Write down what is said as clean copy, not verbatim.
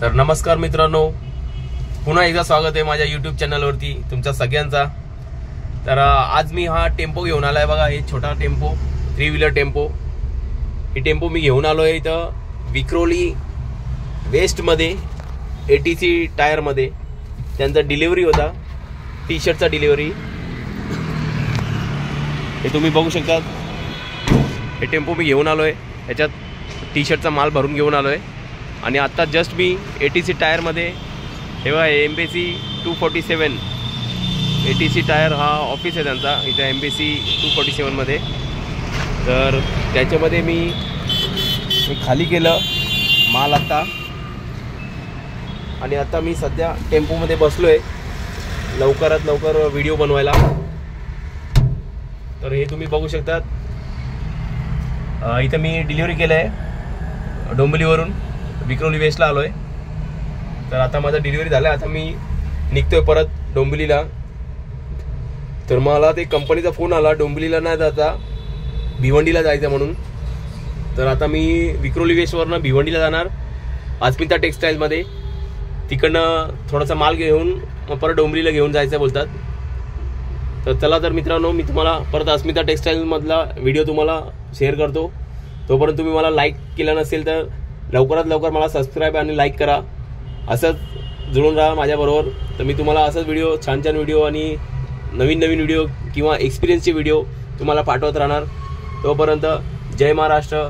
तर नमस्कार मित्रांनो, पुन्हा एकदा स्वागत आहे माझ्या यूट्यूब चॅनलवरती तुमच्या सगळ्यांचा। तर आज मी हा टेम्पो घेऊन आलाय बघा, हे छोटा टेम्पो 3 व्हीलर टेम्पो। हे टेम्पो मी घेऊन आलोय इथं विक्रोली वेस्ट मध्ये ATC टायर मध्ये। त्यांचा डिलिव्हरी होता, टी शर्टचा डिलिव्हरी। हे तुम्ही बघू शकता, हे टेम्पो मी घेऊन आलोय, याच्यात टी शर्टचा माल भरून घेऊन आलोय। आणि आता जस्ट मी ATC टायर मध्ये हे बघा, MBC 247 ATC टायर हा ऑफिस आहे त्यांचा इथे MBC 247 मध्ये। तर त्याच्यामध्ये मी खाली केलं माल आता, आणि आता मी सध्या टेम्पोमध्ये बसलोय लवकरात लवकर व्हिडिओ बनवायला। तर हे तुम्ही बघू शकतात, इथं मी डिलिव्हरी केलं आहे डोंबिवलीवरून विक्रोली वेस्टला आलोय। तर आता माझा डिलिव्हरी झाला, आता मी निघतोय परत डोंबिवलीला। तर मला ते कंपनीचा फोन आला, डोंबिवलीला नाही जाता भिवंडीला जायचं म्हणून। तर आता मी विक्रोली वेस्टवरनं भिवंडीला जाणार अस्मिता टेक्सटाईलमध्ये, तिकडनं थोडासा माल घेऊन मग परत डोंबिवलीला घेऊन जायचं बोलतात। तर चला तर मित्रांनो, मी तुम्हाला परत अस्मिता टेक्सटाईलमधला व्हिडिओ तुम्हाला शेअर करतो। तोपर्यंत तुम्ही मला लाईक केलं नसेल तर लवकरात लवकर मला सबस्क्राईब आणि लाईक करा, असंच जुळून राहा माझ्याबरोबर। तर मी तुम्हाला असंच व्हिडिओ, छान छान व्हिडिओ आणि नवीन नवीन व्हिडिओ किंवा एक्सपिरियन्सचे व्हिडिओ तुम्हाला पाठवत राहणार। तोपर्यंत जय महाराष्ट्र,